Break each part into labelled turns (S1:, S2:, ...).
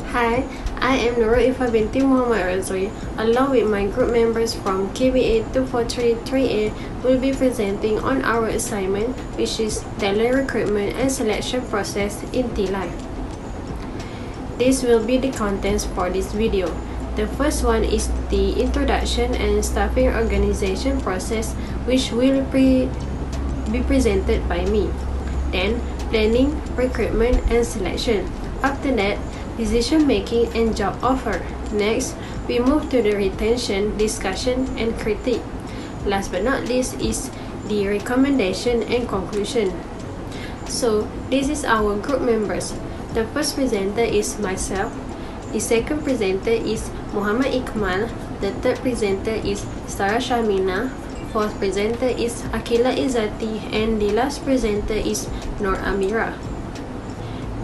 S1: Hi, I am Nurul binti Muhammad Razri. Along with my group members from KBA2433A, will be presenting on our assignment, which is talent recruitment and selection process in Tealive. This will be the contents for this video. The first one is the introduction and staffing organization process, which will be presented by me. Then, planning, recruitment, and selection. After that, decision making and job offer. Next, we move to the retention, discussion, and critique. Last but not least is the recommendation and conclusion. So, this is our group members. The first presenter is myself. The second presenter is Muhammad Iqmal. The third presenter is Sarah Shamina. Fourth presenter is Akila Izzati. And the last presenter is Nur Amira.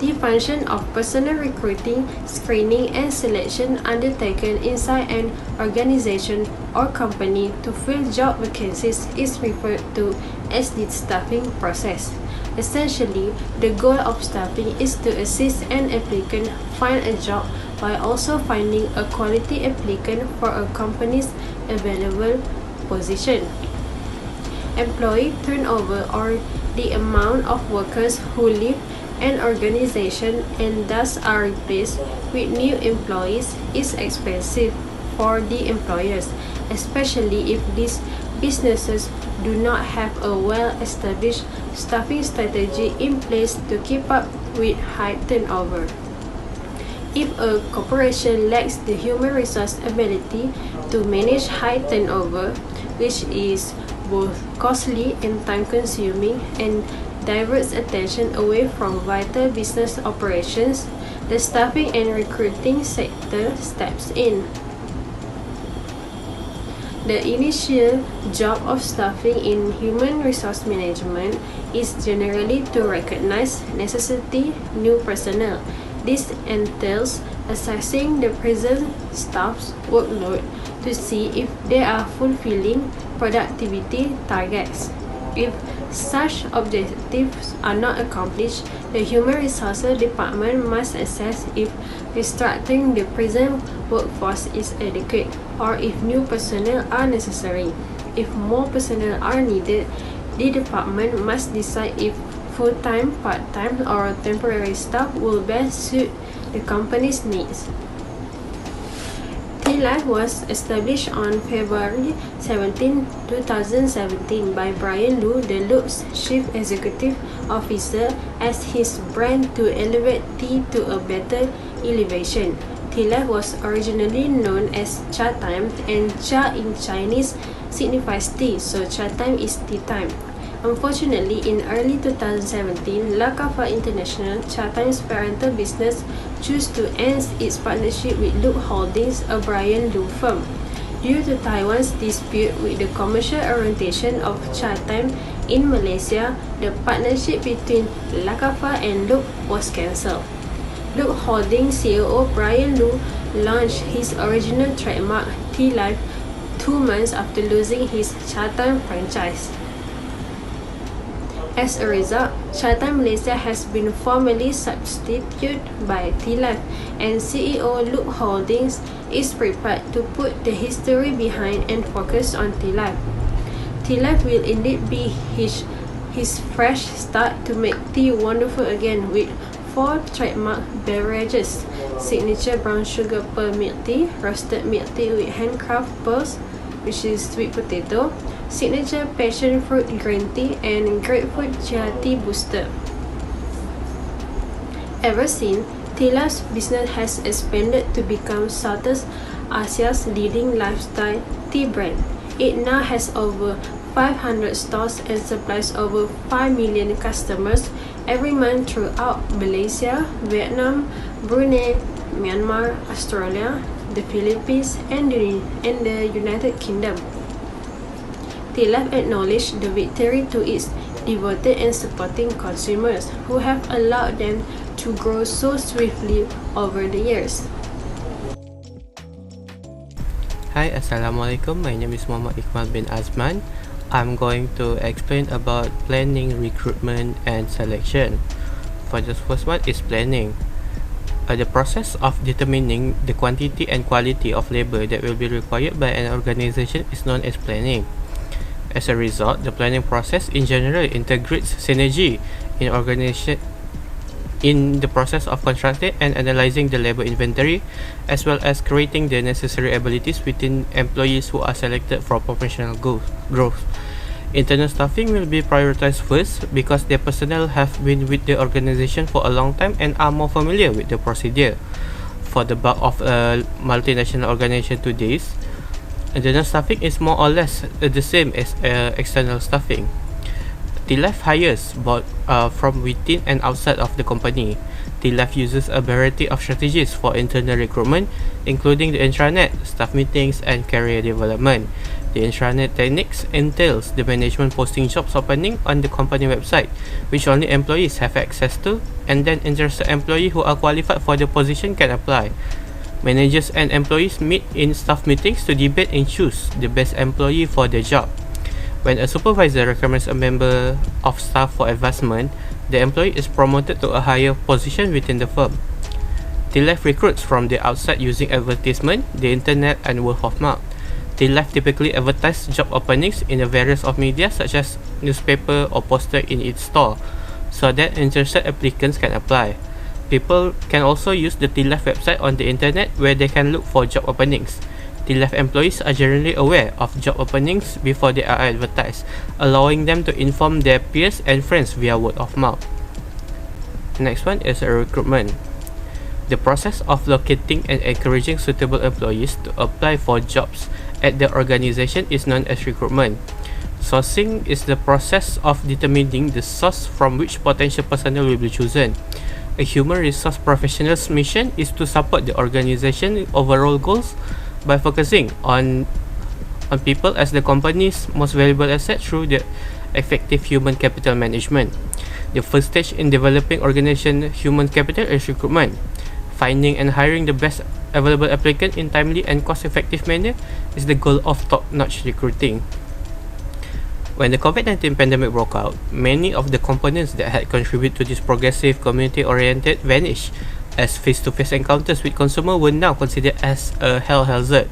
S1: The function of personal recruiting, screening, and selection undertaken inside an organization or company to fill job vacancies is referred to as the staffing process. Essentially, the goal of staffing is to assist an applicant find a job while also finding a quality applicant for a company's available position. Employee turnover, or the amount of workers who leave an organization and thus are replaced with new employees, is expensive for the employers, especially if these businesses do not have a well-established staffing strategy in place to keep up with high turnover. If a corporation lacks the human resource ability to manage high turnover, which is both costly and time-consuming and diverts attention away from vital business operations, the staffing and recruiting sector steps in. The initial job of staffing in human resource management is generally to recognize necessity new personnel. This entails assessing the present staff's workload to see if they are fulfilling productivity targets. If such objectives are not accomplished, the Human Resources Department must assess if restructuring the present workforce is adequate or if new personnel are necessary. If more personnel are needed, the department must decide if full-time, part-time, or temporary staff will best suit the company's needs. Tealive was established on February 17, 2017 by Brian Lu, the Loop's Chief Executive Officer, as his brand to elevate tea to a better elevation. Tealive was originally known as Cha Time, and Cha in Chinese signifies tea, so Cha Time is tea time. Unfortunately, in early 2017, La Cafa International, Cha Time's parental business, chose to end its partnership with Loop Holdings, a Brian Lu firm. Due to Taiwan's dispute with the commercial orientation of Cha Time in Malaysia, the partnership between La Cafa and Loop was cancelled. Loop Holdings CEO Brian Lu launched his original trademark, Tealive, 2 months after losing his Cha Time franchise. As a result, Cha Time Malaysia has been formally substituted by Tealive, and CEO Loop Holdings is prepared to put the history behind and focus on Tealive. Tealive will indeed be his fresh start to make tea wonderful again with 4 trademark beverages: signature brown sugar pearl milk tea, roasted milk tea with handcraft pearls, which is sweet potato, signature passion fruit green tea, and grapefruit chia tea booster. Ever since, Tealive's business has expanded to become Southeast Asia's leading lifestyle tea brand. It now has over 500 stores and supplies over 5 million customers every month throughout Malaysia, Vietnam, Brunei, Myanmar, Australia, the Philippines, and the United Kingdom. Tealive acknowledged the victory to its devoted and supporting consumers who have allowed them to grow so swiftly over the years.
S2: Hi, Assalamualaikum. My name is Muhammad Iqmal bin Azman. I'm going to explain about planning, recruitment, and selection. For the first one is planning. The process of determining the quantity and quality of labor that will be required by an organization is known as planning. As a result, the planning process in general integrates synergy in organization in the process of constructing and analyzing the labor inventory, as well as creating the necessary abilities within employees who are selected for professional growth. Internal staffing will be prioritized first because their personnel have been with the organization for a long time and are more familiar with the procedure. For the bulk of a multinational organization today, internal staffing is more or less the same as external staffing. Tealive hires both from within and outside of the company. Tealive uses a variety of strategies for internal recruitment, including the intranet, staff meetings, and career development. The intranet techniques entails the management posting jobs opening on the company website, which only employees have access to, and then interested employees who are qualified for the position can apply. Managers and employees meet in staff meetings to debate and choose the best employee for the job. When a supervisor recommends a member of staff for advancement, the employee is promoted to a higher position within the firm. Tealive recruits from the outside using advertisement, the internet, and word of mouth. Tealive typically advertises job openings in the various of media such as newspaper or poster in its store, so that interested applicants can apply. People can also use the Tealive website on the internet where they can look for job openings. Tealive employees are generally aware of job openings before they are advertised, allowing them to inform their peers and friends via word of mouth. Next one is recruitment. The process of locating and encouraging suitable employees to apply for jobs at the organization is known as recruitment. Sourcing is the process of determining the source from which potential personnel will be chosen. A human resource professional's mission is to support the organization's overall goals by focusing on people as the company's most valuable asset through the effective human capital management. The first stage in developing organization human capital is recruitment. Finding and hiring the best available applicant in timely and cost-effective manner is the goal of top-notch recruiting. When the COVID-19 pandemic broke out, many of the components that had contributed to this progressive, community-oriented vanished, as face-to-face encounters with consumers were now considered as a health hazard.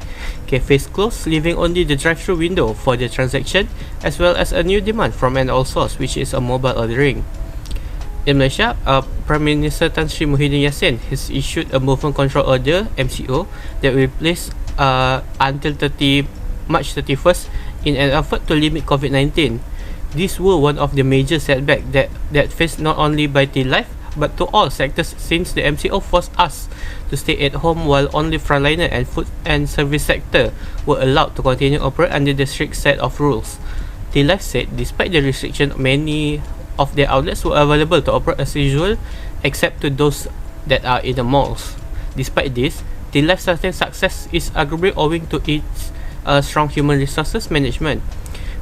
S2: Cafes closed, leaving only the drive-thru window for the transaction, as well as a new demand from an old source, which is a mobile ordering. In Malaysia, Prime Minister Tan Sri Muhyiddin Yassin has issued a movement control order (MCO) that will place until March 31st in an effort to limit COVID-19. These were one of the major setbacks that faced not only by Tealive but to all sectors, since the MCO forced us to stay at home while only frontliner and food and service sector were allowed to continue operate under the strict set of rules. Tealive said despite the restriction, many of their outlets were available to operate as usual except to those that are in the malls. Despite this, Tealive's sustained success is arguably owing to its strong human resources management,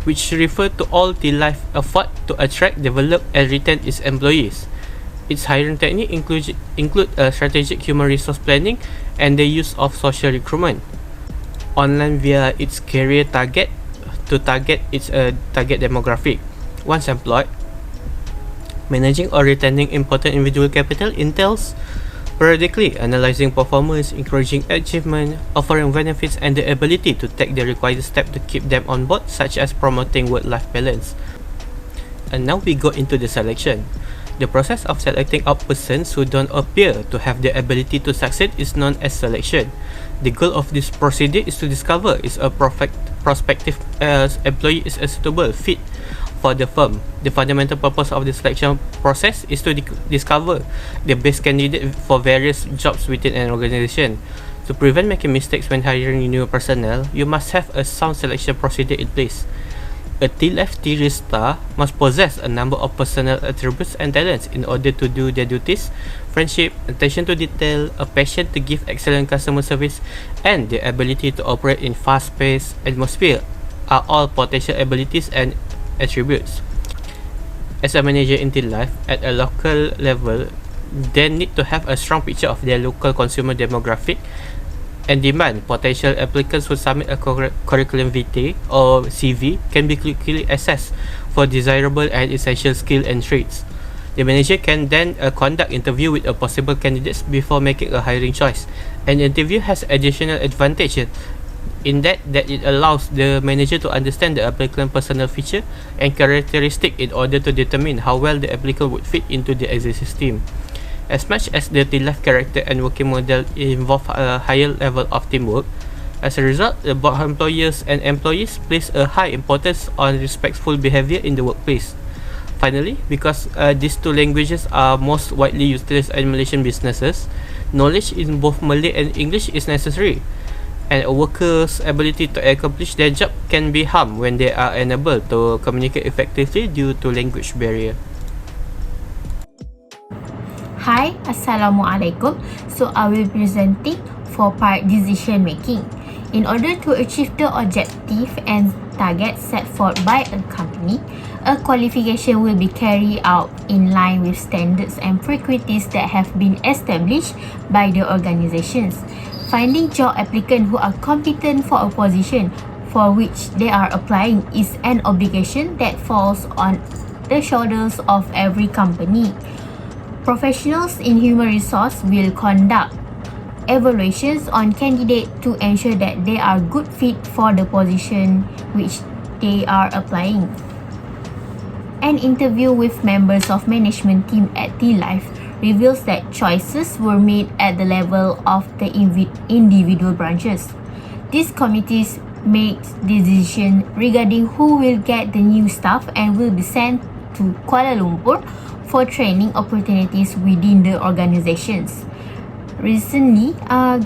S2: which refer to all Tealive effort to attract, develop, and retain its employees. Its hiring technique include strategic human resource planning and the use of social recruitment. Online via its career target to target its target demographic. Once employed, managing or retaining important individual capital entails periodically analyzing performance, encouraging achievement, offering benefits, and the ability to take the required step to keep them on board, such as promoting work-life balance. And now we go into the selection. The process of selecting out persons who don't appear to have the ability to succeed is known as selection. The goal of this procedure is to discover if a prospective employee is a suitable fit for the firm. The fundamental purpose of the selection process is to discover the best candidate for various jobs within an organization. To prevent making mistakes when hiring new personnel, you must have a sound selection procedure in place. A Tealive star must possess a number of personal attributes and talents in order to do their duties: friendship, attention to detail, a passion to give excellent customer service, and the ability to operate in fast-paced atmosphere are all potential abilities and attributes. As a manager in Tealive at a local level, they need to have a strong picture of their local consumer demographic and demand. Potential applicants who submit a curriculum vitae or CV can be quickly assessed for desirable and essential skills and traits. The manager can then conduct interview with a possible candidates before making a hiring choice. An interview has additional advantages in that it allows the manager to understand the applicant personal feature and characteristic in order to determine how well the applicant would fit into the existing team. As much as the Tealive character and working model involve a higher level of teamwork, as a result, both employers and employees place a high importance on respectful behavior in the workplace. Finally, because these two languages are most widely utilized in Malaysian businesses, knowledge in both Malay and English is necessary, and a worker's ability to accomplish their job can be harmed when they are unable to communicate effectively due to language barrier.
S3: Hi, Assalamualaikum. So I will be presenting for part decision making. In order to achieve the objective and target set forth by a company, a qualification will be carried out in line with standards and frequencies that have been established by the organizations. Finding job applicants who are competent for a position for which they are applying is an obligation that falls on the shoulders of every company. Professionals in human resource will conduct evaluations on candidates to ensure that they are good fit for the position which they are applying. An interview with members of management team at Tealive reveals that choices were made at the level of the individual branches. These committees make decisions regarding who will get the new staff and will be sent to Kuala Lumpur for training opportunities within the organizations. Recently,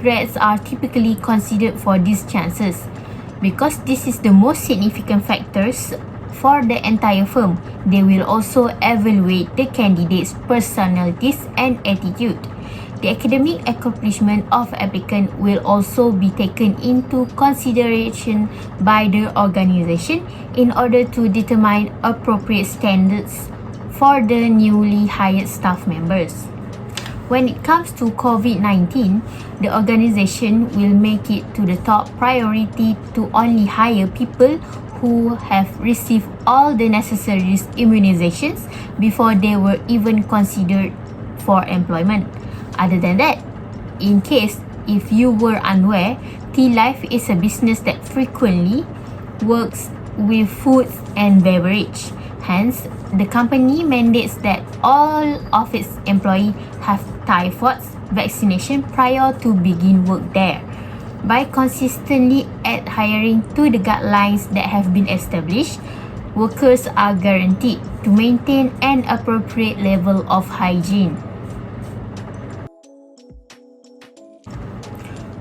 S3: grads are typically considered for these chances because this is the most significant factors for the entire firm. They will also evaluate the candidates' personalities and attitude. The academic accomplishment of applicant will also be taken into consideration by the organization in order to determine appropriate standards for the newly hired staff members. When it comes to COVID-19, the organization will make it to the top priority to only hire people who have received all the necessary immunizations before they were even considered for employment. Other than that, in case if you were unaware, Tealive is a business that frequently works with food and beverage. Hence, the company mandates that all of its employees have typhoid vaccination prior to begin work there. By consistently adhering to the guidelines that have been established, workers are guaranteed to maintain an appropriate level of hygiene.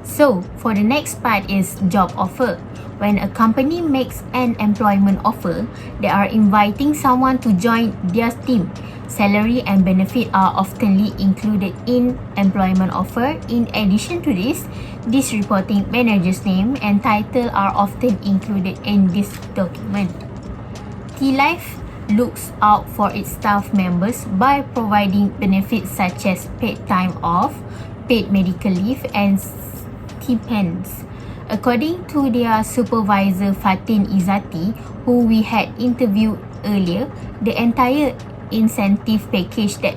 S3: So, for the next part is job offer. When a company makes an employment offer, they are inviting someone to join their team. Salary and benefit are often included in employment offer. In addition to this reporting manager's name and title are often included in this document. Tealive looks out for its staff members by providing benefits such as paid time off, paid medical leave, and stipends. According to their supervisor Fatin Izzati, who we had interviewed earlier, the entire incentive package that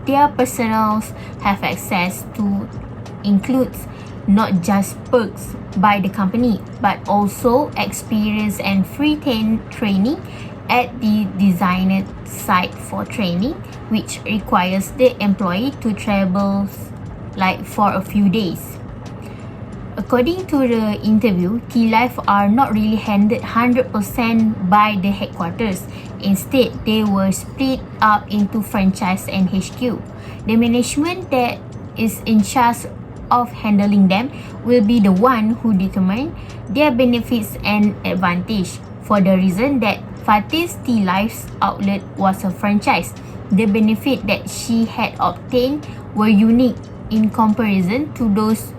S3: their personals have access to includes not just perks by the company, but also experience and free training at the designated site for training, which requires the employee to travel for a few days. According to the interview, Tealive are not really handled 100% by the headquarters. Instead, they were split up into franchise and HQ. The management that is in charge of handling them will be the one who determine their benefits and advantage. For the reason that Fatih's Tealive's outlet was a franchise, the benefit that she had obtained were unique in comparison to those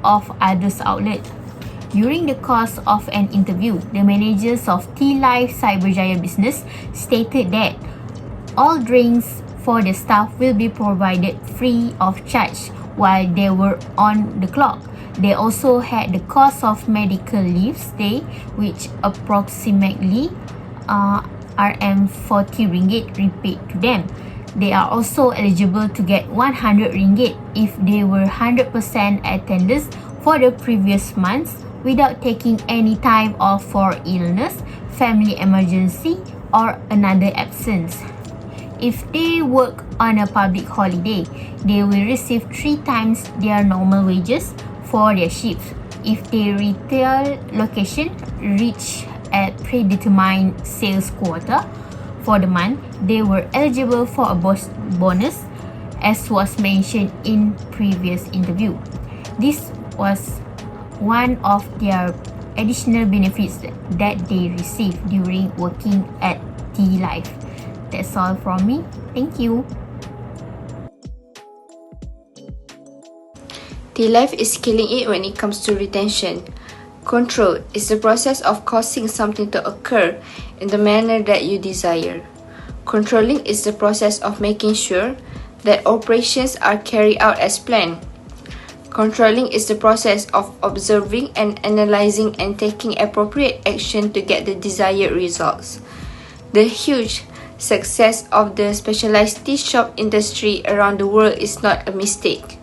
S3: of others outlets. During the course of an interview, the managers of Tealive Cyberjaya business stated that all drinks for the staff will be provided free of charge while they were on the clock. They also had the cost of medical leave stay, which approximately RM40 repaid to them. They are also eligible to get 100 ringgit if they were 100% attendance for the previous months without taking any time off for illness, family emergency, or another absence. If they work on a public holiday, they will receive 3 times their normal wages for their shifts. If their retail location reach at predetermined sales quota for the month, they were eligible for a bonus as was mentioned in previous interview. This was one of their additional benefits that they received during working at Tealive. That's all from me. Thank you.
S4: Tealive is killing it when it comes to retention. Control is the process of causing something to occur in the manner that you desire. Controlling is the process of making sure that operations are carried out as planned. Controlling is the process of observing and analyzing and taking appropriate action to get the desired results. The huge success of the specialized tea shop industry around the world is not a mistake.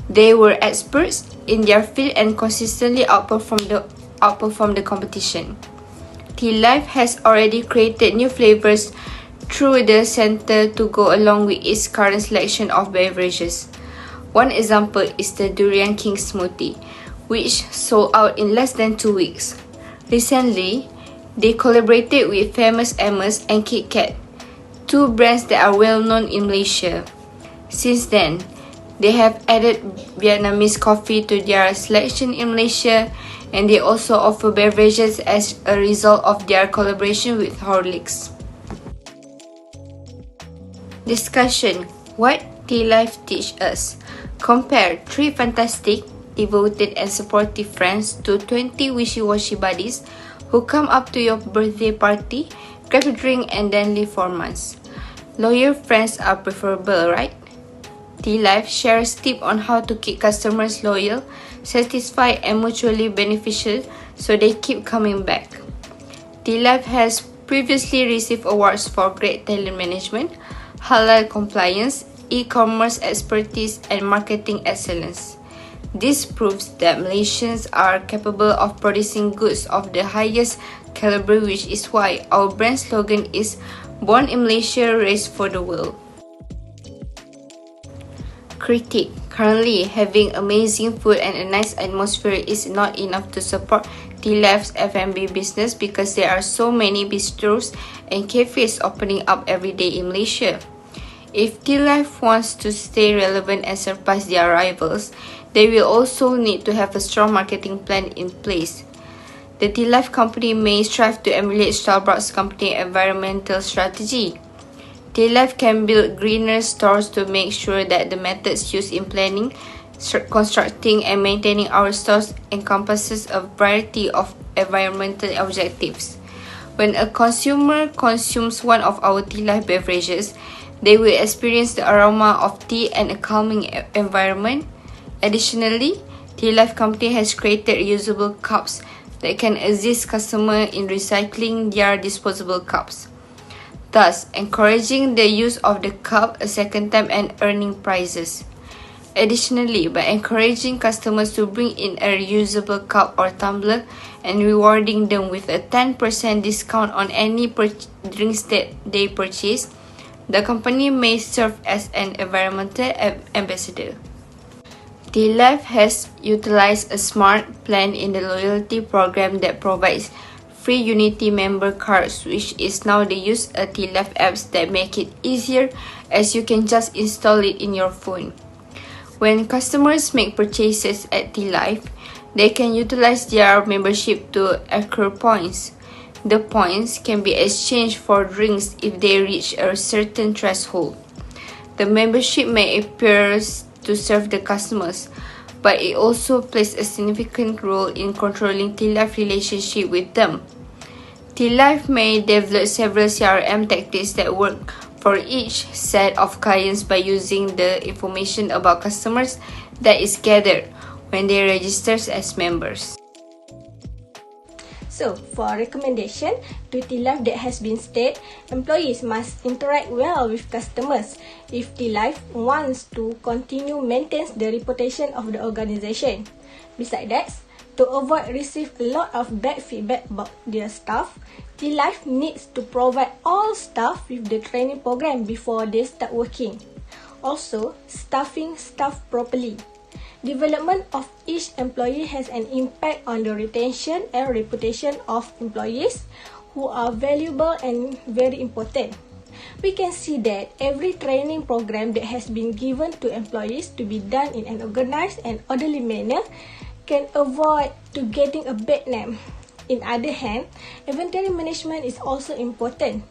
S4: They were experts in their field and consistently outperform the competition. Tealive has already created new flavors through the center to go along with its current selection of beverages. One example is the Durian King smoothie, which sold out in less than 2 weeks. Recently, they collaborated with Famous Amos and Kit Kat, two brands that are well known in Malaysia. Since then, they have added Vietnamese coffee to their selection in Malaysia, and they also offer beverages as a result of their collaboration with Horlicks. Discussion: What Tealive teach us? Compare 3 fantastic, devoted and supportive friends to 20 wishy-washy buddies who come up to your birthday party, grab a drink and then leave for months. Loyal friends are preferable, right? Tealive shares tips on how to keep customers loyal, satisfied and mutually beneficial so they keep coming back. Tealive has previously received awards for great talent management, halal compliance, e-commerce expertise and marketing excellence. This proves that Malaysians are capable of producing goods of the highest caliber, which is why our brand slogan is Born in Malaysia, Raised for the World. Critique: Currently, having amazing food and a nice atmosphere is not enough to support Tealive's F&B business because there are so many bistros and cafes opening up every day in Malaysia. If Tealive wants to stay relevant and surpass their rivals, they will also need to have a strong marketing plan in place. The Tealive company may strive to emulate Starbucks company environmental strategy. Tealive can build greener stores to make sure that the methods used in planning, constructing and maintaining our stores encompasses a variety of environmental objectives. When a consumer consumes one of our Tealive beverages, they will experience the aroma of tea and a calming environment. Additionally, Tealive company has created reusable cups that can assist customers in recycling their disposable cups, thus encouraging the use of the cup a second time and earning prizes. Additionally, by encouraging customers to bring in a reusable cup or tumbler and rewarding them with a 10% discount on any drinks that they purchase, the company may serve as an environmental ambassador. Tealive has utilized a smart plan in the loyalty program that provides free Unity member cards, which is now the use of Tealive apps that make it easier as you can just install it in your phone. When customers make purchases at Tealive, they can utilize their membership to accrue points. The points can be exchanged for drinks if they reach a certain threshold. The membership may appear to serve the customers, but it also plays a significant role in controlling Tealive relationship with them. Tealive may develop several CRM tactics that work for each set of clients by using the information about customers that is gathered when they register as members.
S5: So, for recommendation to Tealive that has been stated, employees must interact well with customers if Tealive wants to continue maintain the reputation of the organization. Besides that, to avoid receive a lot of bad feedback about their staff, Tealive needs to provide all staff with the training program before they start working. Also, staffing staff properly. Development of each employee has an impact on the retention and reputation of employees who are valuable and very important. We can see that every training program that has been given to employees to be done in an organized and orderly manner can avoid to getting a bad name. In other hand, inventory management is also important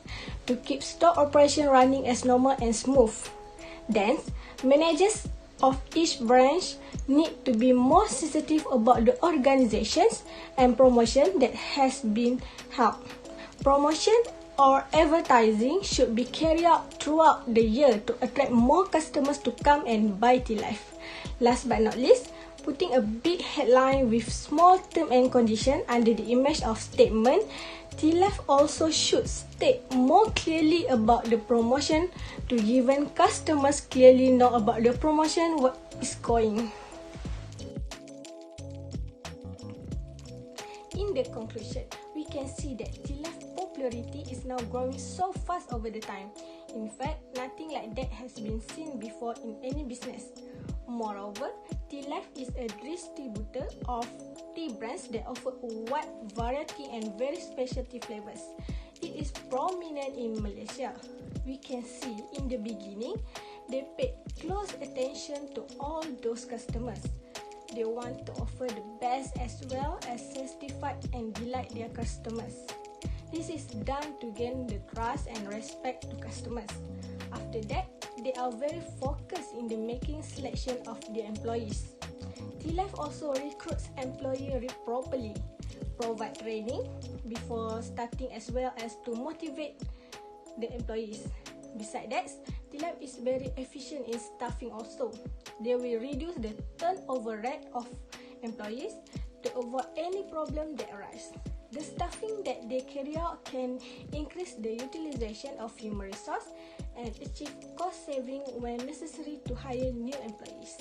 S5: to keep stock operation running as normal and smooth. Then, managers of each branch need to be more sensitive about the organizations and promotion that has been held. Promotion or advertising should be carried out throughout the year to attract more customers to come and buy Tealive. Last but not least, putting a big headline with small term and condition under the image of statement, Tealive also should state more clearly about the promotion to given customers clearly know about the promotion what is going. In the conclusion, we can see that Tealive popularity is now growing so fast over the time. In fact, nothing like that has been seen before in any business. Moreover, Tealive is a distributor of tea brands that offer a wide variety and very specialty flavors. It is prominent in Malaysia. We can see in the beginning, they paid close attention to all those customers. They want to offer the best as well as satisfy and delight their customers. This is done to gain the trust and respect to customers. After that, they are very focused in the making selection of their employees. Tealive also recruits employees properly, provide training before starting as well as to motivate the employees. Besides that, Tealive is very efficient in staffing also. They will reduce the turnover rate of employees to avoid any problem that arise. The staffing that they carry out can increase the utilization of human resource and achieve cost saving when necessary to hire new employees.